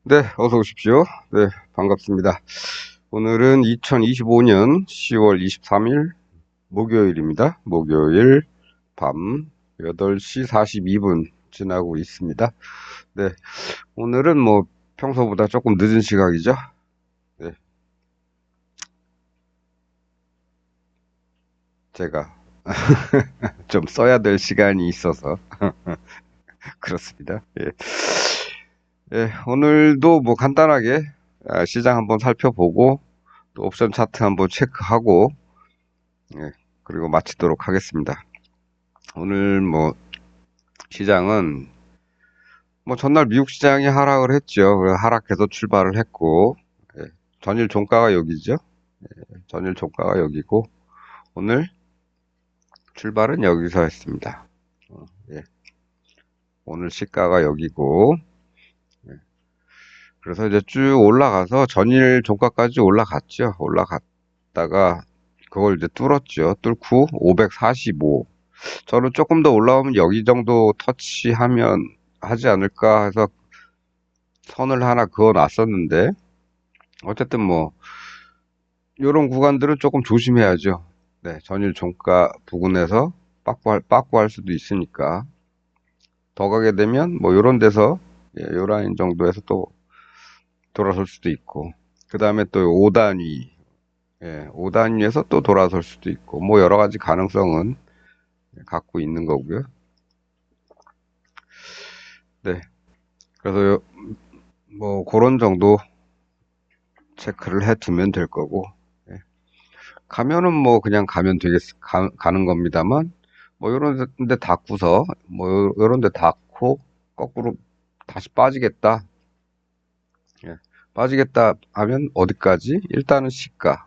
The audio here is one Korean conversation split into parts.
네, 어서 오십시오. 네, 반갑습니다. 오늘은 2025년 10월 23일 목요일입니다. 목요일 밤 8시 42분 지나고 있습니다. 네, 오늘은 뭐 평소보다 조금 늦은 시각이죠. 네, 제가 좀 써야 될 시간이 있어서 그렇습니다. 예, 예, 오늘도 뭐 간단하게 시장 한번 살펴보고 또 옵션 차트 한번 체크하고 예, 그리고 마치도록 하겠습니다. 오늘 뭐 시장은 뭐 전날 미국 시장이 하락을 했죠. 그래서 하락해서 출발을 했고 예, 전일 종가가 여기죠. 전일 종가가 여기고 오늘 출발은 여기서 했습니다. 예, 오늘 시가가 여기고 예, 그래서 이제 쭉 올라가서 전일 종가까지 올라갔죠. 올라갔다가 그걸 이제 뚫었죠. 뚫고 545. 저는 조금 더 올라오면 여기 정도 터치하면 하지 않을까 해서 선을 하나 그어 놨었는데 어쨌든 뭐 이런 구간들은 조금 조심해야죠. 네, 전일 종가 부근에서 빠꾸할 수도 있으니까 더 가게 되면 뭐 이런 데서 요 라인 정도에서 또 돌아설 수도 있고 그 다음에 또 5단위 5단위에서 또 돌아설 수도 있고 뭐 여러 가지 가능성은 갖고 있는 거고요. 네, 그래서 뭐 그런 정도 체크를 해 두면 될 거고 가면은 뭐 그냥 가는 겁니다만 뭐 요런 데 닫고서 뭐 요런 데 닫고 거꾸로 다시 빠지겠다. 예. 빠지겠다 하면 어디까지? 일단은 시가.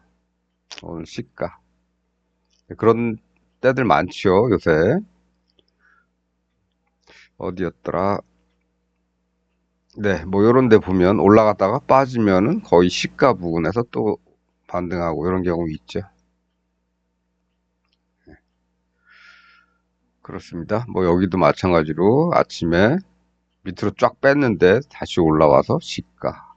오늘 시가. 그런 때들 많죠, 요새. 어디였더라? 네, 뭐 요런 데 보면 올라갔다가 빠지면은 거의 시가 부근에서 또 반등하고 이런 경우 있죠. 그렇습니다. 뭐 여기도 마찬가지로 아침에 밑으로 쫙 뺐는데 다시 올라와서 시가.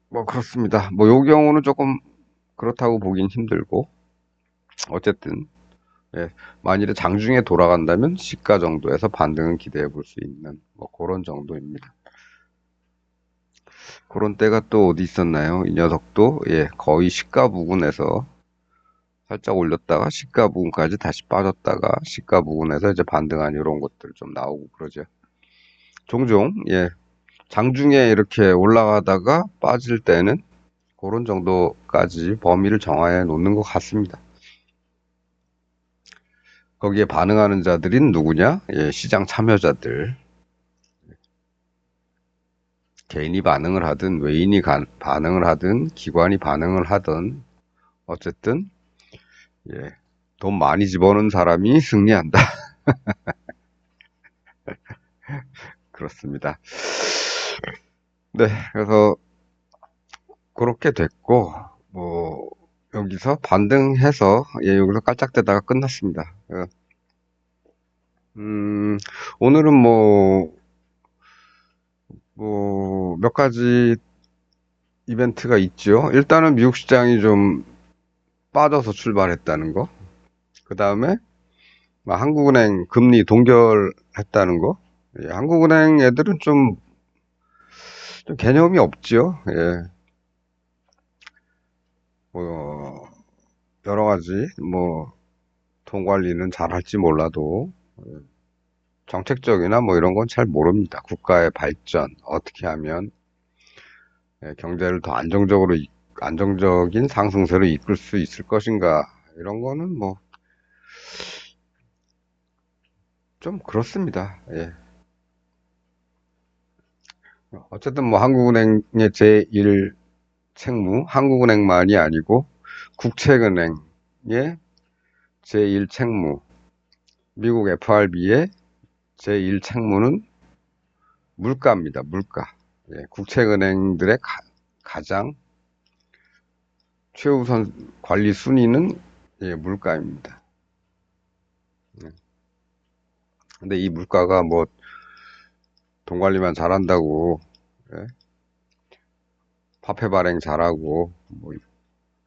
뭐 그렇습니다. 뭐 요 경우는 조금 그렇다고 보긴 힘들고 어쨌든 예, 만일에 장중에 돌아간다면 시가 정도에서 반등은 기대해 볼 수 있는 뭐 그런 정도입니다. 그런 때가 또 어디 있었나요? 이 녀석도 예, 거의 시가 부근에서 살짝 올렸다가 시가 부근까지 다시 빠졌다가 시가 부근에서 이제 반등한 이런 것들 좀 나오고 그러죠. 종종 예, 장중에 이렇게 올라가다가 빠질 때는 그런 정도까지 범위를 정해 놓는 것 같습니다. 거기에 반응하는 자들인 누구냐? 예, 시장 참여자들. 개인이 반응을 하든 외인이 반응을 하든 기관이 반응을 하든 어쨌든 예, 돈 많이 집어넣은 사람이 승리한다. 그렇습니다. 네, 그래서 그렇게 됐고 뭐 여기서 반등해서 예, 여기서 깔짝대다가 끝났습니다. 음, 오늘은 뭐 몇 가지 이벤트가 있죠. 일단은 미국 시장이 좀 빠져서 출발했다는 거. 그 다음에 한국은행 금리 동결했다는 거. 예, 한국은행 애들은 좀 개념이 없죠. 예, 뭐 여러 가지 뭐 돈 관리는 잘할지 몰라도 정책적이나 뭐 이런 건 잘 모릅니다. 국가의 발전 어떻게 하면 경제를 더 안정적인 상승세로 이끌 수 있을 것인가 이런 거는 뭐 좀 그렇습니다. 예. 어쨌든 뭐 한국은행의 제1 책무, 한국은행만이 아니고 국책은행의 제1 책무, 미국 FRB의 제1 책무는 물가입니다. 물가. 예, 국책은행들의 가장 최우선 관리 순위는 예, 물가입니다. 예. 근데 이 물가가 뭐 돈 관리만 잘한다고, 예? 화폐 발행 잘하고, 뭐,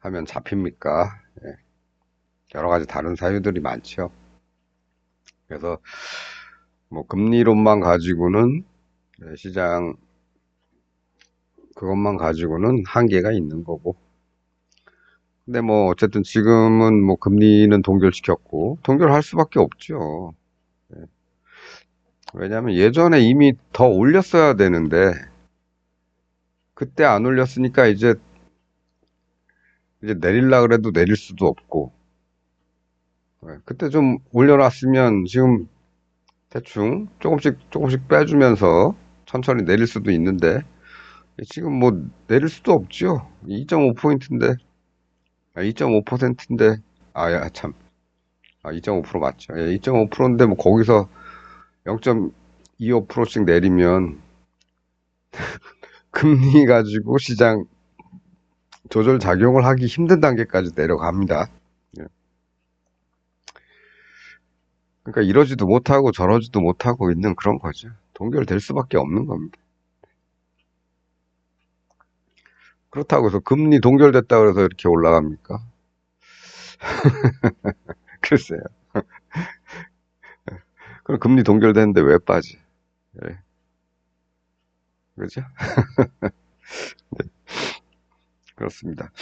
하면 잡힙니까? 예. 여러 가지 다른 사유들이 많죠. 그래서, 뭐, 금리론만 가지고는, 시장, 그것만 가지고는 한계가 있는 거고. 근데 뭐, 어쨌든 지금은 뭐, 금리는 동결시켰고, 동결할 수밖에 없죠. 왜냐하면 예전에 이미 더 올렸어야 되는데, 그때 안 올렸으니까 이제 내릴라 그래도 내릴 수도 없고, 그때 좀 올려놨으면 지금 대충 조금씩 조금씩 빼주면서 천천히 내릴 수도 있는데, 지금 뭐 내릴 수도 없죠. 2.5포인트인데, 2.5%인데, 야, 참. 2.5% 맞죠. 2.5%인데 뭐 거기서 0.25%씩 내리면 금리 가지고 시장 조절 작용을 하기 힘든 단계까지 내려갑니다. 예. 그러니까 이러지도 못하고 저러지도 못하고 있는 그런 거죠. 동결될 수밖에 없는 겁니다. 그렇다고 해서 금리 동결됐다 그래서 이렇게 올라갑니까? 글쎄요. 그럼 금리 동결됐는데 왜 빠지? 예. 그죠? 네, 그렇습니다.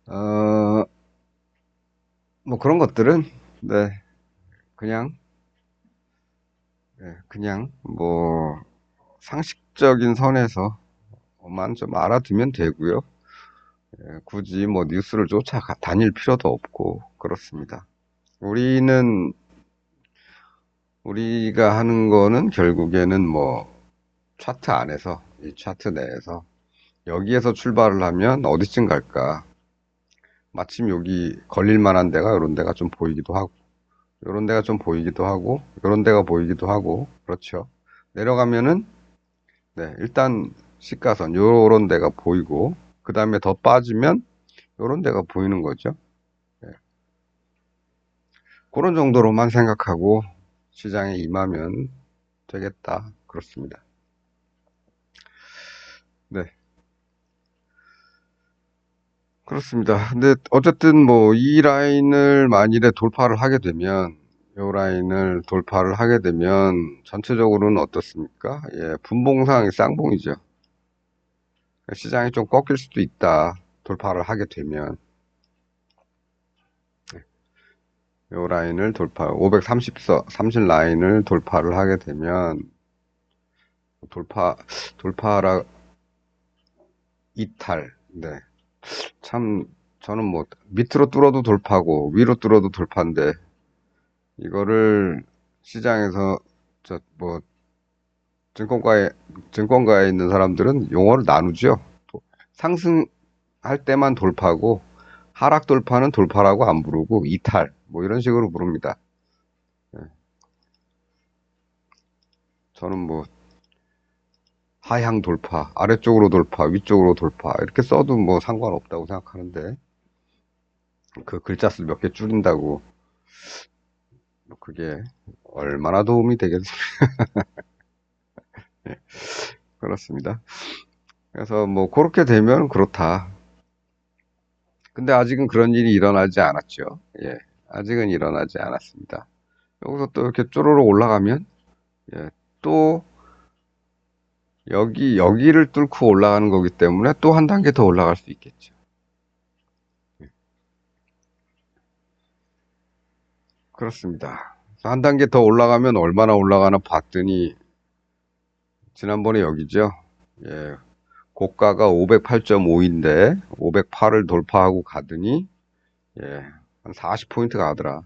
어, 뭐 그런 것들은, 네, 그냥, 그냥, 뭐, 상식적인 선에서만 좀 알아두면 되고요. 굳이 뭐 뉴스를 쫓아 다닐 필요도 없고, 그렇습니다. 우리는, 우리가 하는 거는 결국에는 뭐, 차트 안에서, 이 차트 내에서, 여기에서 출발을 하면 어디쯤 갈까? 마침 여기 걸릴 만한 데가 이런 데가 좀 보이기도 하고, 요런 데가 좀 보이기도 하고, 요런 데가 보이기도 하고, 그렇죠. 내려가면은, 네, 일단 시가선, 요런 데가 보이고, 그 다음에 더 빠지면, 요런 데가 보이는 거죠. 네, 그런 정도로만 생각하고 시장에 임하면 되겠다. 그렇습니다. 네, 그렇습니다. 근데 어쨌든 뭐 이 라인을 만일에 돌파를 하게 되면, 요 라인을 돌파를 하게 되면 전체적으로는 어떻습니까? 예, 분봉상 쌍봉이죠. 시장이 좀 꺾일 수도 있다. 돌파를 하게 되면. 요 라인을 30 라인을 돌파를 하게 되면, 돌파, 돌파라, 이탈. 네. 참, 저는 뭐, 밑으로 뚫어도 돌파고, 위로 뚫어도 돌파인데, 이거를 시장에서, 뭐, 증권가에, 증권가에 있는 사람들은 용어를 나누죠. 상승할 때만 돌파고, 하락 돌파는 돌파라고 안 부르고, 이탈. 뭐 이런 식으로 부릅니다. 예, 저는 뭐, 하향 돌파, 아래쪽으로 돌파, 위쪽으로 돌파, 이렇게 써도 뭐 상관없다고 생각하는데, 그 글자 수 몇 개 줄인다고, 뭐 그게 얼마나 도움이 되겠습니까? 그렇습니다. 그래서 뭐, 그렇게 되면 그렇다. 근데 아직은 그런 일이 일어나지 않았죠. 예. 아직은 일어나지 않았습니다. 여기서 또 이렇게 쪼로록 올라가면, 예, 또 여기를 뚫고 올라가는 거기 때문에 또 한 단계 더 올라갈 수 있겠죠. 그렇습니다. 한 단계 더 올라가면 얼마나 올라가나 봤더니, 지난번에 여기죠. 예, 고가가 508.5인데, 508을 돌파하고 가더니, 예, 한 40포인트 가더라.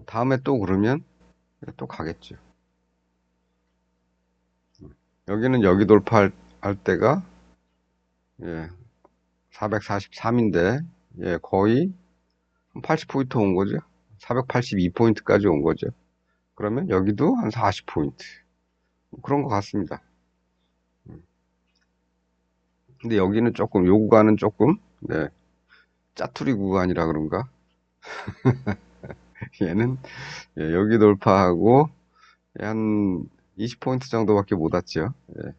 다음에 또 그러면 또 가겠죠. 여기는 여기 돌파할 때가, 예, 443인데, 예, 거의 80포인트 온 거죠. 482포인트까지 온 거죠. 그러면 여기도 한 40포인트. 그런 것 같습니다. 근데 여기는 조금, 요 구간은 조금, 네, 짜투리 구간이라 그런가? 얘는, 예, 여기 돌파하고, 한 20포인트 정도밖에 못 왔죠. 예.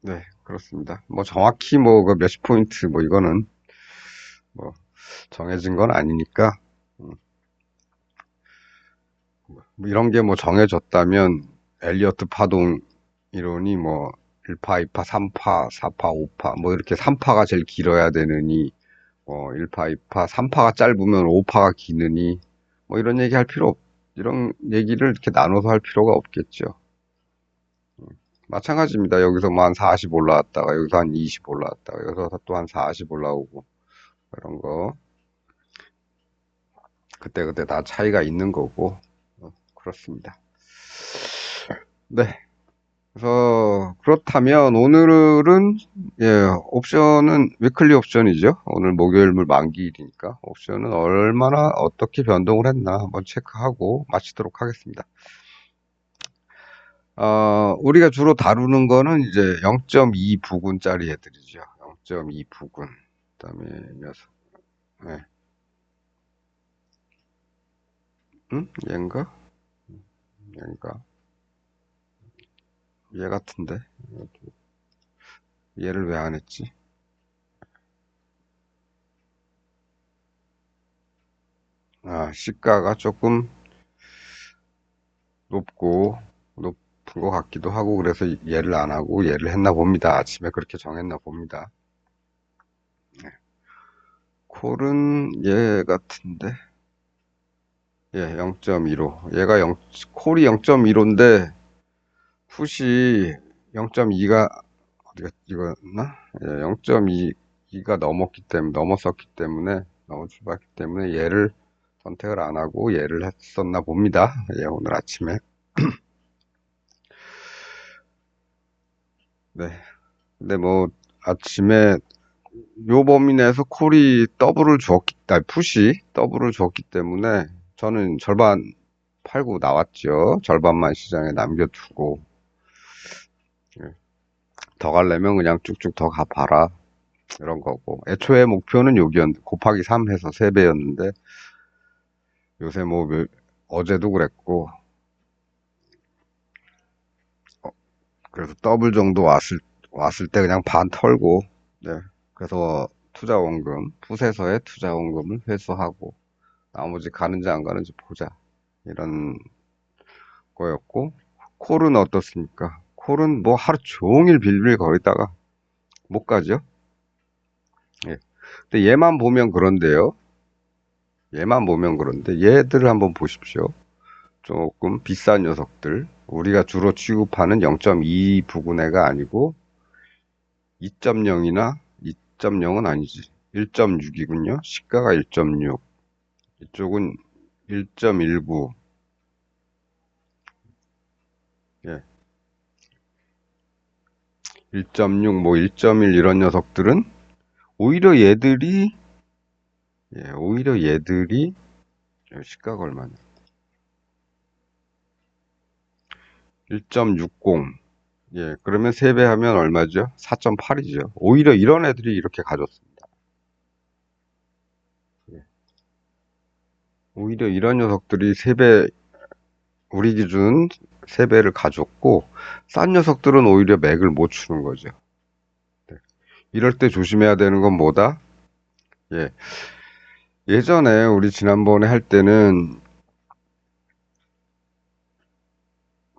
네, 그렇습니다. 뭐 정확히 뭐 그 몇십 포인트 뭐 이거는 뭐 정해진 건 아니니까 음, 뭐 이런 게 뭐 정해졌다면 엘리어트 파동 이론이 뭐 1파, 2파, 3파, 4파, 5파 뭐 이렇게 3파가 제일 길어야 되느니 뭐 1파, 2파, 3파가 짧으면 5파가 기느니 뭐 이런 얘기 할 필요 없, 이런 얘기를 이렇게 나눠서 할 필요가 없겠죠. 마찬가지입니다. 여기서 뭐 한 40 올라왔다가 여기서 한 20 올라왔다가 여기서 또 한 40 올라오고 이런 거 그때그때 다 차이가 있는 거고 그렇습니다. 네. 그래서 그렇다면 오늘은 예, 옵션은 위클리 옵션이죠. 오늘 목요일물 만기일이니까 옵션은 얼마나 어떻게 변동을 했나 한번 체크하고 마치도록 하겠습니다. 우리가 주로 다루는 거는 이제 0.2 부근짜리 애들이죠. 0.2 부근. 그다음에 녀석. 네. 응? 얘인가? 얘인가? 얘 같은데. 얘를 왜 안 했지? 시가가 조금 높고 높은 것 같기도 하고 그래서 얘를 안 하고 얘를 했나 봅니다. 아침에 그렇게 정했나 봅니다. 네. 콜은 얘 같은데. 예, 0.15. 얘가 콜이 0.15인데 풋이 0.2가 어디가 이거였나? 예, 0.2가 넘었었기 때문에 너무 좁았기 때문에 얘를 선택을 안 하고 얘를 했었나 봅니다. 예, 오늘 아침에. 네. 근데 뭐 아침에 요 범위 내에서 콜이 풋이 더블을 줬기 때문에 저는 절반 팔고 나왔죠. 절반만 시장에 남겨두고 예, 더 가려면 그냥 쭉쭉 더 가봐라 이런 거고 애초에 목표는 여기였는데 곱하기 3 해서 3배였는데 요새 뭐 어제도 그랬고 그래서 더블 정도 왔을 때 그냥 반 털고 네. 그래서 풋에서의 투자 원금을 회수하고 나머지 가는지 안 가는지 보자 이런 거였고 콜은 어떻습니까? 콜은 뭐 하루 종일 빌빌 거리다가 못 가죠. 예. 근데 얘만 보면 그런데요. 얘만 보면 그런데 얘들을 한번 보십시오. 조금 비싼 녀석들. 우리가 주로 취급하는 0.2 부근애가 아니고 2.0이나 2.0은 아니지. 1.6이군요. 시가가 1.6. 이쪽은 1.19. 예. 1.6, 뭐 1.1 이런 녀석들은 오히려 얘들이 오히려 얘들이 시가가 얼마냐? 1.60. 예, 그러면 3배 하면 얼마죠? 4.8이죠. 오히려 이런 애들이 이렇게 가졌습니다. 예. 오히려 이런 녀석들이 3배, 우리 기준 3배를 가졌고, 싼 녀석들은 오히려 맥을 못 추는 거죠. 네. 이럴 때 조심해야 되는 건 뭐다? 예. 예전에 우리 지난번에 할 때는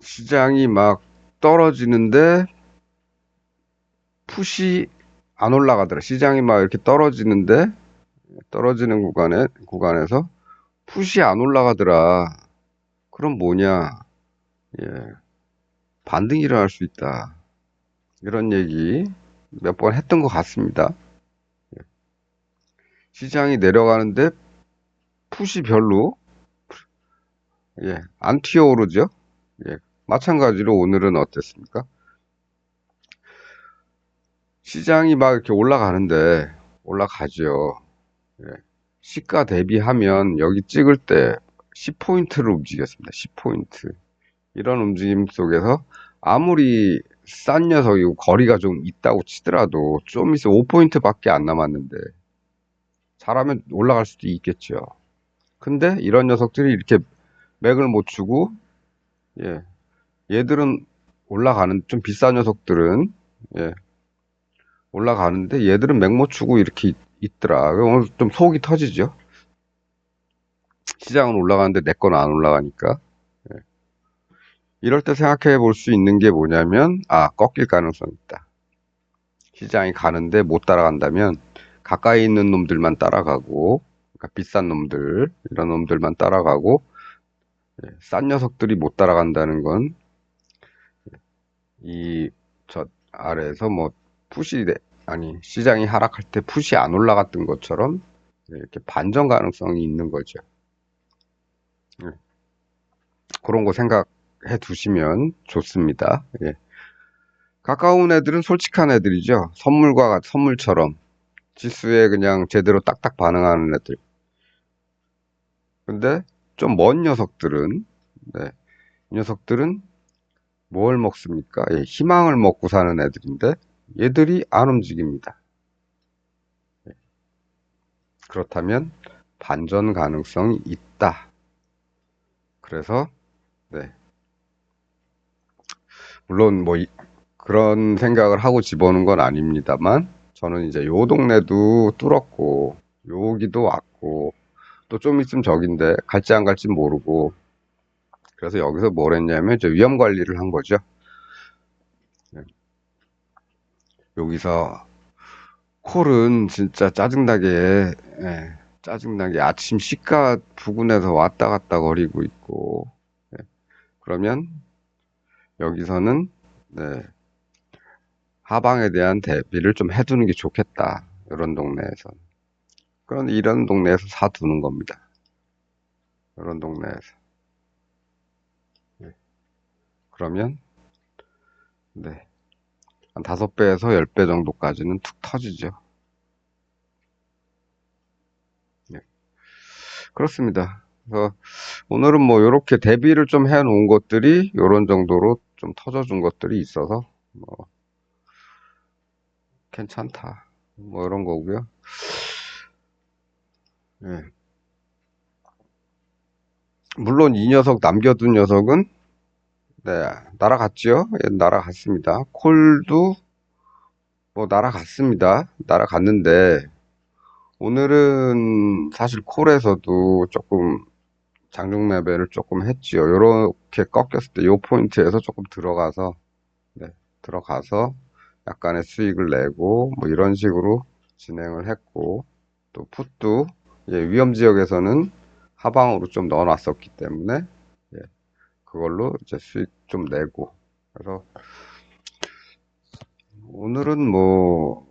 시장이 막 떨어지는데 풋이 안 올라가더라. 시장이 막 이렇게 떨어지는 구간에서 풋이 안 올라가더라. 그럼 뭐냐? 예, 반등이 일어날 수 있다. 이런 얘기 몇 번 했던 것 같습니다. 시장이 내려가는데 풋이 별로 안 튀어오르죠. 예, 마찬가지로 오늘은 어땠습니까? 시장이 막 이렇게 올라가죠. 예, 시가 대비하면 여기 찍을 때 10포인트를 움직였습니다. 10포인트. 이런 움직임 속에서 아무리 싼 녀석이고 거리가 좀 있다고 치더라도 좀 있으면 5포인트밖에 안 남았는데 잘하면 올라갈 수도 있겠죠. 근데 이런 녀석들이 이렇게 맥을 못 추고, 예, 얘들은 올라가는, 좀 비싼 녀석들은, 예, 올라가는데 얘들은 맥 못 추고 이렇게 있더라. 오늘 좀 속이 터지죠. 시장은 올라가는데 내 건 안 올라가니까. 예. 이럴 때 생각해 볼 수 있는 게 뭐냐면, 아, 꺾일 가능성이 있다. 시장이 가는데 못 따라간다면, 가까이 있는 놈들만 따라가고, 그러니까 비싼 놈들, 이런 놈들만 따라가고, 예, 싼 녀석들이 못 따라간다는 건, 이, 저 아래에서 뭐, 푸시, 아니, 시장이 하락할 때 푸시 안 올라갔던 것처럼, 이렇게 반전 가능성이 있는 거죠. 예, 그런 거 생각해 두시면 좋습니다. 예. 가까운 애들은 솔직한 애들이죠. 선물처럼. 지수에 그냥 제대로 딱딱 반응하는 애들. 근데 좀 먼 녀석들은, 네, 이 녀석들은 뭘 먹습니까? 예, 희망을 먹고 사는 애들인데 얘들이 안 움직입니다. 그렇다면 반전 가능성이 있다. 그래서 네, 물론 뭐 그런 생각을 하고 집어넣은 건 아닙니다만 저는 이제 요 동네도 뚫었고 여기도 왔고 또 좀 있으면 저긴데 갈지 안 갈지 모르고 그래서 여기서 뭘 했냐면 이제 위험 관리를 한 거죠. 네, 여기서 콜은 진짜 짜증나게, 예, 짜증나게 아침 시가 부근에서 왔다 갔다 거리고 있고, 예, 그러면 여기서는, 네, 하방에 대한 대비를 좀 해두는 게 좋겠다. 이런 동네에서. 그런 이런 동네에서 사두는 겁니다. 이런 동네에서. 예, 그러면, 네, 한 5배에서 10배 정도까지는 툭 터지죠. 예, 그렇습니다. 그래서 오늘은 뭐 이렇게 대비를 좀 해놓은 것들이 이런 정도로 좀 터져준 것들이 있어서 뭐 괜찮다. 뭐 이런 거고요. 예. 물론 이 녀석 남겨둔 녀석은 네, 날아갔죠. 예, 날아갔습니다. 콜도 뭐 날아갔습니다. 날아갔는데 오늘은 사실 콜에서도 조금 장중 레벨을 조금 했지요. 요렇게 꺾였을 때 요 포인트에서 조금 들어가서 네, 들어가서 약간의 수익을 내고 뭐 이런 식으로 진행을 했고 또 풋도 위험 지역에서는 하방으로 좀 넣어놨었기 때문에 예, 그걸로 이제 수익 좀 내고 그래서 오늘은 뭐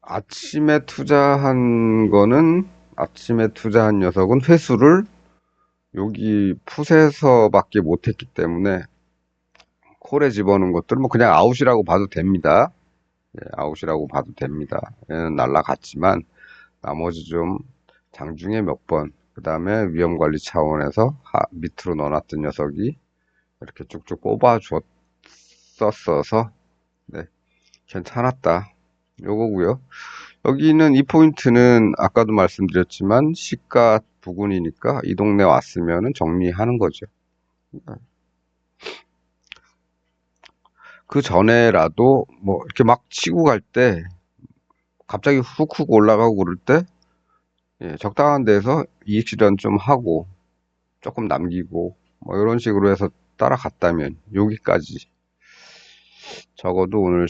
아침에 투자한 녀석은 회수를 여기 풋에서밖에 못했기 때문에 콜에 집어넣은 것들 뭐 그냥 아웃이라고 봐도 됩니다. 예, 아웃이라고 봐도 됩니다. 얘는 날라갔지만 나머지 좀 장중에 몇 번, 그 다음에 위험관리 차원에서 밑으로 넣어놨던 녀석이 이렇게 쭉쭉 뽑아줬었어서, 네, 괜찮았다. 요거고요. 여기는 이 포인트는 아까도 말씀드렸지만 시가 부근이니까 이 동네 왔으면은 정리하는 거죠. 그 전에라도 뭐 이렇게 막 치고 갈 때 갑자기 훅훅 올라가고 그럴 때 예, 적당한 데서 이익 실현 좀 하고 조금 남기고 뭐 이런 식으로 해서 따라갔다면 여기까지 적어도 오늘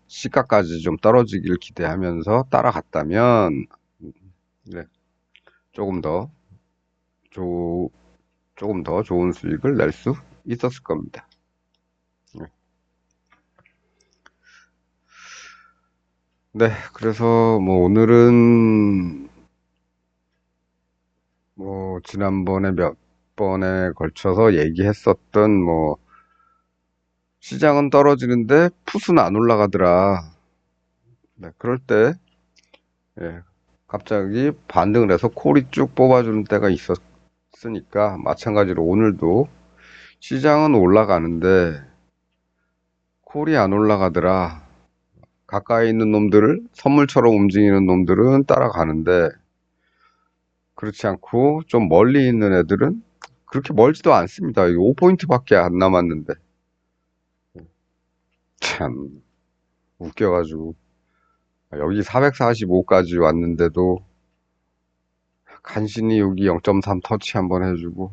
시가까지 좀 떨어지길 기대하면서 따라갔다면 네, 조금 더 조, 조금 더 좋은 수익을 낼 수 있었을 겁니다. 네, 네, 그래서 뭐 오늘은 뭐 지난번에 몇 번에 걸쳐서 얘기했었던 뭐 시장은 떨어지는데 풋은 안 올라가더라. 네, 그럴 때 예, 갑자기 반등을 해서 콜이 쭉 뽑아주는 때가 있었으니까 마찬가지로 오늘도 시장은 올라가는데 콜이 안 올라가더라. 가까이 있는 놈들을 선물처럼 움직이는 놈들은 따라가는데 그렇지 않고 좀 멀리 있는 애들은 그렇게 멀지도 않습니다. 이거 5포인트밖에 안 남았는데. 참 웃겨가지고 여기 445까지 왔는데도 간신히 여기 0.3 터치 한번 해주고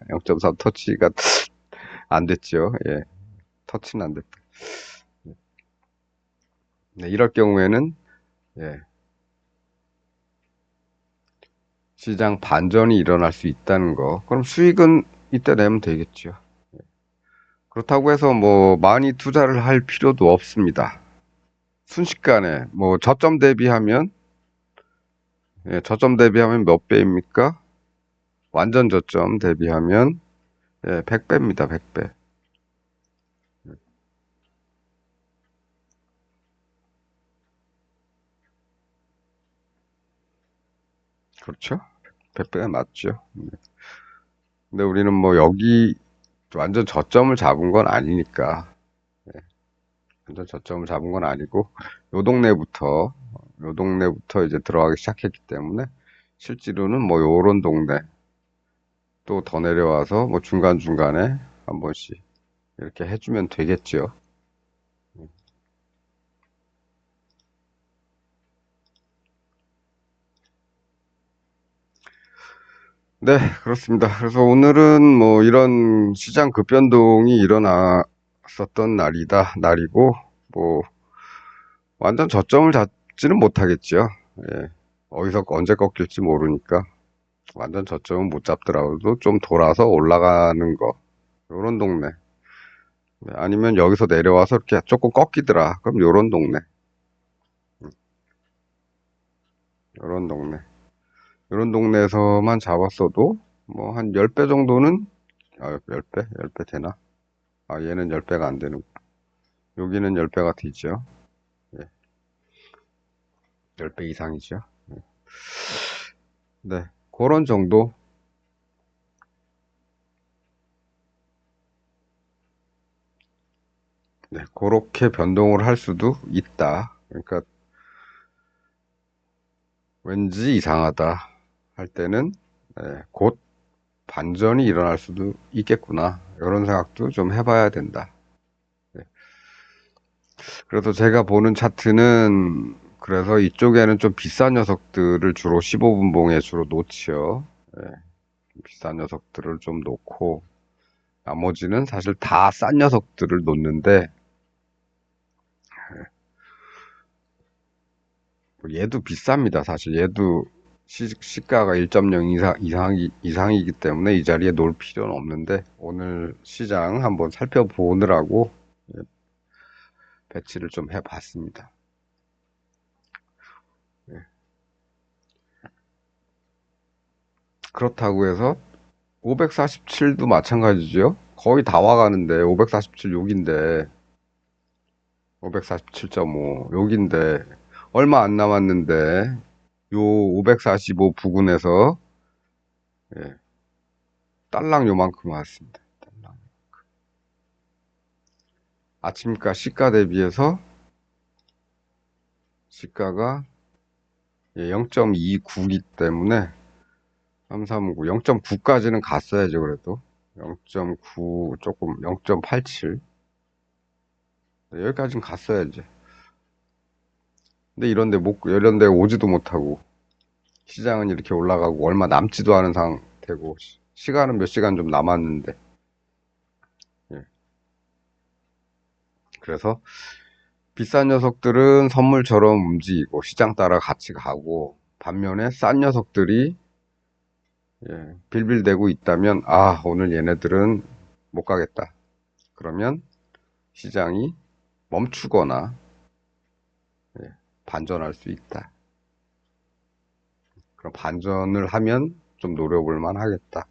0.3 터치가 안 됐죠. 예, 터치는 안 됐다. 네, 이럴 경우에는 예, 시장 반전이 일어날 수 있다는 거. 그럼 수익은 이때 내면 되겠죠. 그렇다고 해서 뭐 많이 투자를 할 필요도 없습니다. 순식간에 뭐 저점 대비하면 예, 저점 대비하면 몇 배입니까? 완전 저점 대비하면 예, 100배입니다. 100배. 그렇죠? 100배가 맞죠. 근데 우리는 뭐 여기 완전 저점을 잡은 건 아니니까. 완전 저점을 잡은 건 아니고 요 동네부터 이제 들어가기 시작했기 때문에 실제로는 뭐 요런 동네 또 더 내려와서 뭐 중간중간에 한 번씩 이렇게 해주면 되겠죠. 네, 그렇습니다. 그래서 오늘은 뭐 이런 시장 급변동이 일어났었던 날이고, 뭐 완전 저점을 잡지는 못하겠죠. 예, 어디서 언제 꺾일지 모르니까 완전 저점은 못 잡더라도 좀 돌아서 올라가는 거, 요런 동네. 네, 아니면 여기서 내려와서 이렇게 조금 꺾이더라. 그럼 요런 동네, 요런 동네. 요런 동네에서만 잡았어도 뭐 한 10배 정도는, 10배? 10배 되나? 아, 얘는 10배가 안 되는, 여기는 10배가 되죠. 예, 10배 이상이죠. 네, 그런 정도. 네, 그렇게 변동을 할 수도 있다. 그러니까 왠지 이상하다 할 때는 곧 반전이 일어날 수도 있겠구나. 이런 생각도 좀 해봐야 된다. 네, 그래서 제가 보는 차트는 그래서 이쪽에는 좀 비싼 녀석들을 주로 15분봉에 주로 놓지요. 예, 비싼 녀석들을 좀 놓고 나머지는 사실 다 싼 녀석들을 놓는데 뭐 얘도 비쌉니다. 사실 얘도 시가가 1.0 이상이기 때문에 이 자리에 놓을 필요는 없는데 오늘 시장 한번 살펴보느라고 배치를 좀 해봤습니다. 예, 그렇다고 해서 547도 마찬가지죠. 거의 다 와가는데 547 여기인데 547.5 여기인데 얼마 안 남았는데 요 545 부근에서 예, 딸랑 요만큼 왔습니다. 딸랑. 아침가 시가 대비해서 시가가 0.29이기 때문에 339, 0.9까지는 갔어야죠, 그래도. 0.9, 조금, 0.87. 여기까지는 갔어야지. 근데 이런 데 오지도 못하고, 시장은 이렇게 올라가고, 얼마 남지도 않은 상태고, 시간은 몇 시간 좀 남았는데, 예. 그래서, 비싼 녀석들은 선물처럼 움직이고, 시장 따라 같이 가고, 반면에 싼 녀석들이, 빌빌대고 있다면, 아, 오늘 얘네들은 못 가겠다. 그러면 시장이 멈추거나 반전할 수 있다. 그럼 반전을 하면 좀 노려볼 만 하겠다.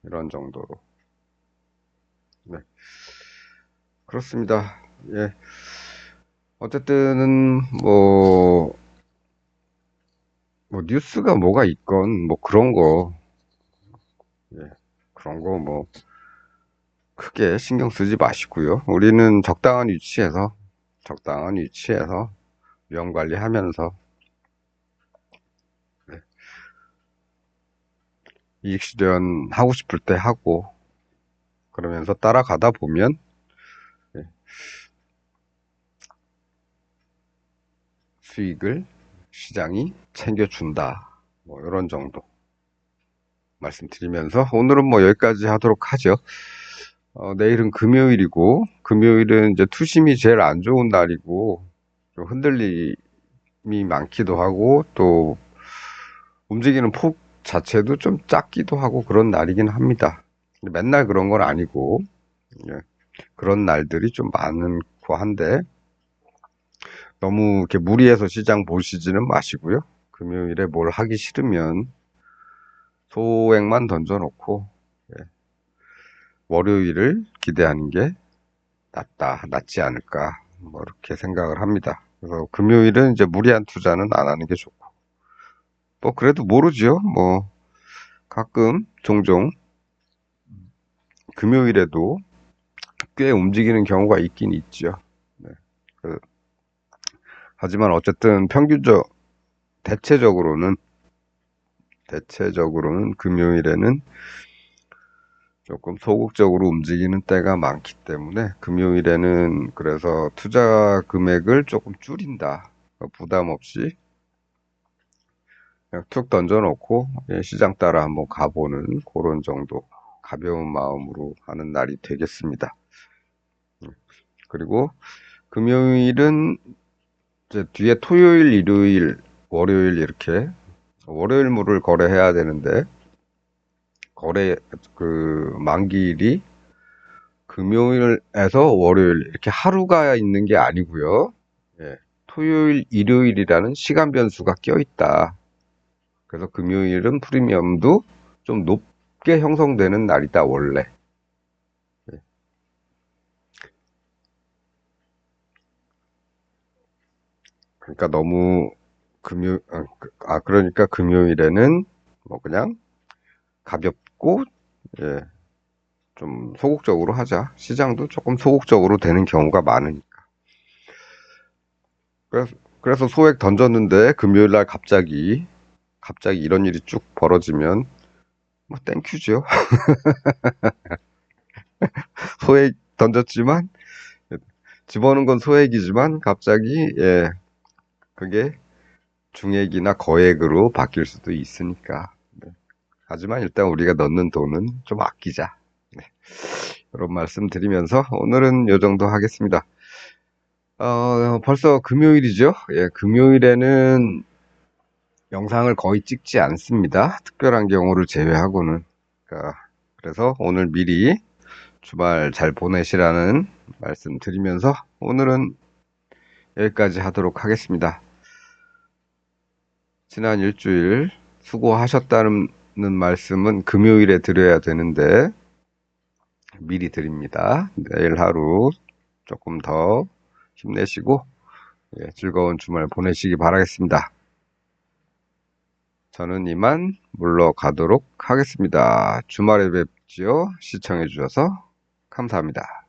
이런 정도로. 네, 그렇습니다. 예. 어쨌든 뭐 뉴스가 뭐가 있건 뭐 그런 거, 예. 그런 거 뭐 크게 신경 쓰지 마시고요. 우리는 적당한 위치에서 위험 관리하면서 이익 실현 하고 싶을 때 하고, 그러면서 따라가다 보면 예, 수익을 시장이 챙겨준다. 뭐 이런 정도 말씀드리면서 오늘은 뭐 여기까지 하도록 하죠. 내일은 금요일이고, 금요일은 이제 투심이 제일 안 좋은 날이고, 좀 흔들림이 많기도 하고, 또 움직이는 폭 자체도 좀 작기도 하고 그런 날이긴 합니다. 근데 맨날 그런 건 아니고, 예, 그런 날들이 좀 많고 한데, 너무 이렇게 무리해서 시장 보시지는 마시고요. 금요일에 뭘 하기 싫으면 소액만 던져놓고, 예, 월요일을 기대하는 게 낫지 않을까, 뭐, 이렇게 생각을 합니다. 그래서 금요일은 이제 무리한 투자는 안 하는 게 좋고, 뭐, 그래도 모르죠. 뭐, 가끔, 종종, 금요일에도 꽤 움직이는 경우가 있긴 있죠. 네. 그, 하지만 어쨌든 대체적으로는 금요일에는 조금 소극적으로 움직이는 때가 많기 때문에 금요일에는 그래서 투자 금액을 조금 줄인다. 부담 없이 그냥 툭 던져놓고 예, 시장 따라 한번 가보는 그런 정도 가벼운 마음으로 하는 날이 되겠습니다. 그리고 금요일은 이제 뒤에 토요일, 일요일, 월요일 이렇게 월요일물을 거래해야 되는데 거래 그 만기일이 금요일에서 월요일 이렇게 하루가 있는 게 아니고요. 예, 토요일, 일요일이라는 시간 변수가 껴있다. 그래서 금요일은 프리미엄도 좀 높게 형성되는 날이다, 원래. 예, 그러니까 너무 그러니까 금요일에는 뭐 그냥 가볍고, 예, 좀 소극적으로 하자. 시장도 조금 소극적으로 되는 경우가 많으니까. 그래서 소액 던졌는데 금요일 날 갑자기 이런 일이 쭉 벌어지면 뭐 땡큐죠. 소액 던졌지만 집어넣은 건 소액이지만 갑자기 예, 그게 중액이나 거액으로 바뀔 수도 있으니까. 네. 하지만 일단 우리가 넣는 돈은 좀 아끼자. 네. 이런 말씀 드리면서 오늘은 요 정도 하겠습니다. 벌써 금요일이죠. 예, 금요일에는 영상을 거의 찍지 않습니다. 특별한 경우를 제외하고는. 그래서 오늘 미리 주말 잘 보내시라는 말씀 드리면서 오늘은 여기까지 하도록 하겠습니다. 지난 일주일 수고하셨다는 말씀은 금요일에 드려야 되는데 미리 드립니다. 내일 하루 조금 더 힘내시고 예, 즐거운 주말 보내시기 바라겠습니다. 저는 이만 물러가도록 하겠습니다. 주말에 뵙지요. 시청해 주셔서 감사합니다.